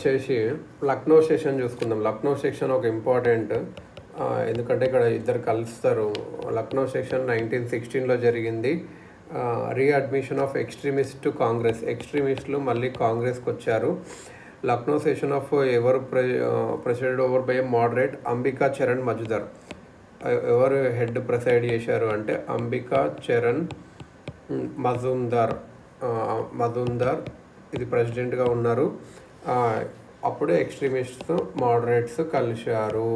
వచ్చేసి లక్నో సెషన్ చూసుకుందాం. లక్నో సెషన్ ఒక ఇంపార్టెంట్, ఎందుకంటే ఇక్కడ ఇద్దరు కలుస్తారు. లక్నో సెషన్ 1916లో జరిగింది. Readmission of extremist to Congress, ఎక్స్ట్రీమిస్టులు మళ్ళీ కాంగ్రెస్కి వచ్చారు. లక్నో సెషన్ ఆఫ్ ఎవరు presided over by moderate Ambika Charan Majumdar. ఎవరు హెడ్ ప్రెసైడ్ చేశారు అంటే అంబికా చరణ్ మజుందార్ ఇది ప్రెసిడెంట్గా ఉన్నారు. అప్పుడు ఎక్స్ట్రీమిస్ట్స్ మోడరేట్స్ కలిశారు.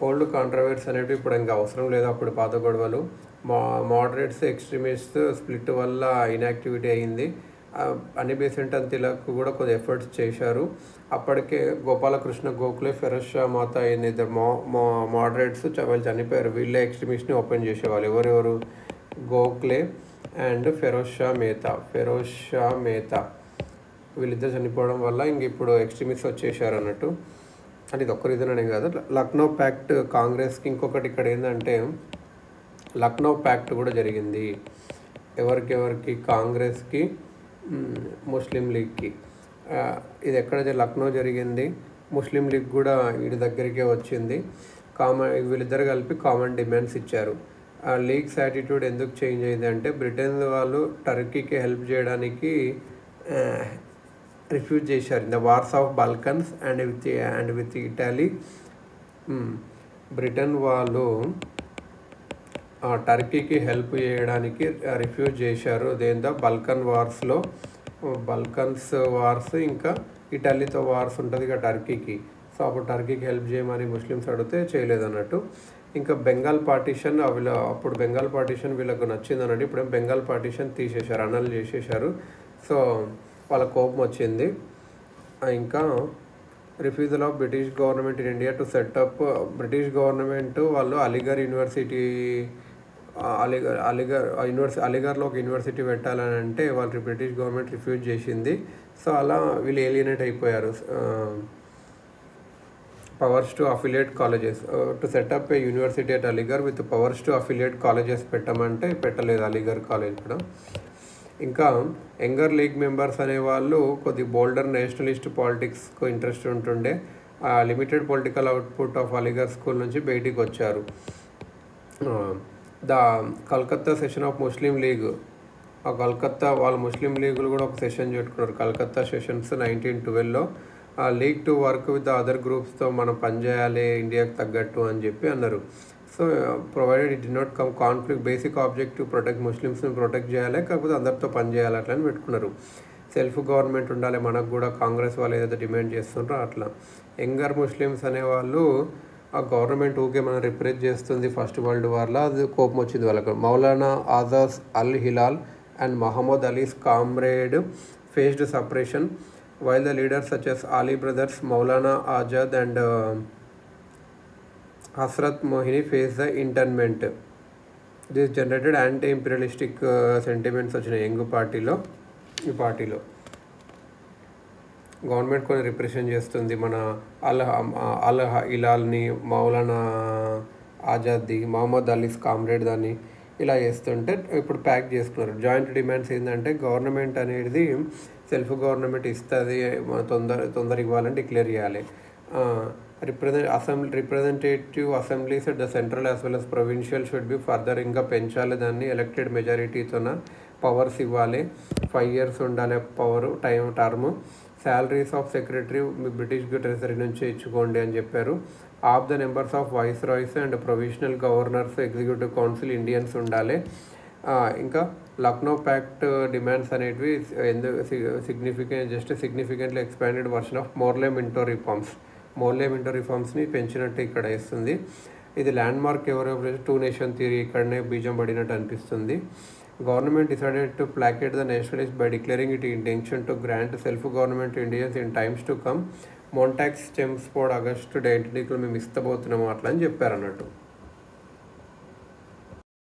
ఓల్డ్ కాంట్రవర్సీ అనేవి ఇప్పుడు ఇంకా అవసరం లేదు, అప్పుడు పాత గొడవలు. మోడరేట్స్ ఎక్స్ట్రీమిస్ట్స్ స్ప్లిట్ వల్ల ఇన్యాక్టివిటీ అయింది. అని బెసెంట్ అండ్ తిలక్ కూడా కొద్ది ఎఫర్ట్స్ చేశారు. అప్పటికే గోపాలకృష్ణ గోఖలే, ఫిరోజ్ షా మాతా అయిన ఇద్దరు మోడరేట్స్ వాళ్ళు చనిపోయారు. వీళ్ళే ఎక్స్ట్రీమిస్ట్ని ఓపెన్ చేసేవాళ్ళు. ఎవరెవరు? గోఖలే అండ్ ఫిరోజ్ షా మేతా వీళ్ళిద్దరు చనిపోవడం వల్ల ఇంక ఇప్పుడు ఎక్స్ట్రీమిస్ట్ వచ్చేసారు అన్నట్టు. అంటే ఇది ఒక్క రీజన్ అనే కాదు. లక్నో ప్యాక్ట్ కాంగ్రెస్కి ఇంకొకటి ఇక్కడ ఏంటంటే లక్నో ప్యాక్ట్ కూడా జరిగింది. ఎవరికి? కాంగ్రెస్కి, ముస్లిం లీగ్కి. ఇది ఎక్కడ లక్నో జరిగింది. ముస్లిం లీగ్ కూడా వీడి దగ్గరికే వచ్చింది. వీళ్ళిద్దరు కలిపి కామన్ డిమాండ్స్ ఇచ్చారు. లీగ్స్ యాటిట్యూడ్ ఎందుకు చేంజ్ అయింది అంటే బ్రిటన్ వాళ్ళు టర్కీకి హెల్ప్ చేయడానికి రిఫ్యూజ్ చేశారు. In the wars of Balkans and with Italy. Britain వాళ్ళు టర్కీకి హెల్ప్ చేయడానికి రిఫ్యూజ్ చేశారు. దేంతో బల్కన్ వార్స్లో, బల్కన్స్ వార్స్ ఇంకా ఇటలీతో వార్స్ ఉంటుంది ఇక టర్కీకి. సో అప్పుడు టర్కీకి హెల్ప్ చేయమని ముస్లిమ్స్ అడిగితే చేయలేదు అన్నట్టు. ఇంకా బెంగాల్ పార్టీషన్ అప్పుడు బెంగాల్ పార్టీషన్ వీళ్ళకు నచ్చింది అన్నట్టు. ఇప్పుడు బెంగాల్ పార్టీషన్ తీసేశారు, అనల్ చేసేశారు. సో వాళ్ళ కోపం వచ్చింది. ఇంకా refusal of British government in India to set up. British government వాళ్ళు అలీగర్లో ఒక యూనివర్సిటీ పెట్టాలని అంటే వాళ్ళు బ్రిటిష్ గవర్నమెంట్ రిఫ్యూజ్ చేసింది. సో అలా వీళ్ళు ఏలియనేట్ అయిపోయారు. Powers to affiliate colleges to set up A university at Aligarh with powers to affiliate colleges పెట్టమంటే పెట్టలేదు అలీగర్ కాలేజ్ కూడా. ఇంకా యంగర్ లీగ్ మెంబర్స్ అనేవాళ్ళు కొద్ది బోల్డర్ నేషనలిస్ట్ పాలిటిక్స్కు ఇంట్రెస్ట్ ఉంటుండే. Limited political output of Aligarh school నుంచి బయటికి వచ్చారు. The Calcutta session of Muslim league, Calcutta వాళ్ళ ముస్లిం లీగులు కూడా ఒక సెషన్ పెట్టుకున్నారు. కలకత్తా సెషన్స్ 1912లో. League to work with other గ్రూప్స్తో మనం పనిచేయాలి ఇండియాకి తగ్గట్టు అని చెప్పి అన్నారు. So provided it did not come conflict, basic objective protect, ముస్లిమ్స్ని ప్రొటెక్ట్ చేయాలి, కాకపోతే అందరితో పనిచేయాలి అట్లా అని పెట్టుకున్నారు. సెల్ఫ్ గవర్నమెంట్ ఉండాలి మనకు కూడా, కాంగ్రెస్ వాళ్ళు ఏదైతే డిమాండ్ చేస్తుంటారో అట్లా. యంగర్ ముస్లిమ్స్ అనేవాళ్ళు ఆ గవర్నమెంట్ ఊకే మనం రిప్రెస్ చేస్తుంది ఫస్ట్ వరల్డ్ వార్లో, అది కోపం వచ్చింది వాళ్ళకు. Maulana Azad Al Hilal and Mohammad Ali's Comrade faced separation while the leaders such as Ali brothers, Maulana Azad and Hasrat Mohini faced the internment. This generated anti-imperialistic sentiments వచ్చినాయి యంగ్ పార్టీలో. ఈ పార్టీలో గవర్నమెంట్ కొన్ని రిప్రెషన్ చేస్తుంది, మన అల్ హిలాల్ని, మౌలానా ఆజాద్ది, మహమ్మద్ అలీస్ కామ్రేడ్ దాన్ని ఇలా చేస్తుంటే ఇప్పుడు ప్యాక్ చేసుకున్నారు. జాయింట్ డిమాండ్స్ ఏంటంటే గవర్నమెంట్ అనేది సెల్ఫ్ గవర్నమెంట్ ఇస్తుంది, తొందర ఇవ్వాలని డిక్లేర్ చేయాలి. Representative assemblies at the central as well as provincial should be further ఇంకా పెంచాలి దాన్ని. ఎలక్టెడ్ మెజారిటీతోన పవర్స్ ఇవ్వాలి. 5 years ఉండాలి టర్మ్. శాలరీస్ ఆఫ్ సెక్రటరీ మీ బ్రిటిష్ ట్రెజరీ నుంచి ఇచ్చుకోండి అని చెప్పారు. Of the numbers of viceroy's and provisional governors executive council Indians ఉండాలి. ఇంకా లక్నో ప్యాక్ట్ డిమాండ్స్ అనేటివి significantly expanded version of Morley Minto రిఫార్మ్స్ని పెంచినట్టు ఇక్కడ ఇస్తుంది. ఇది ల్యాండ్ మార్క్ ఎవరెవరైతే 2 nation థియరీ ఇక్కడనే బీజం పడినట్టు అనిపిస్తుంది. Government decided to placate the nationalist by declaring it intention to grant self government Indians in times to come. Montagu's Chelmsford August 19 మేము ఇస్తబోతున్నాము అట్లా అని చెప్పారు అన్నట్టు.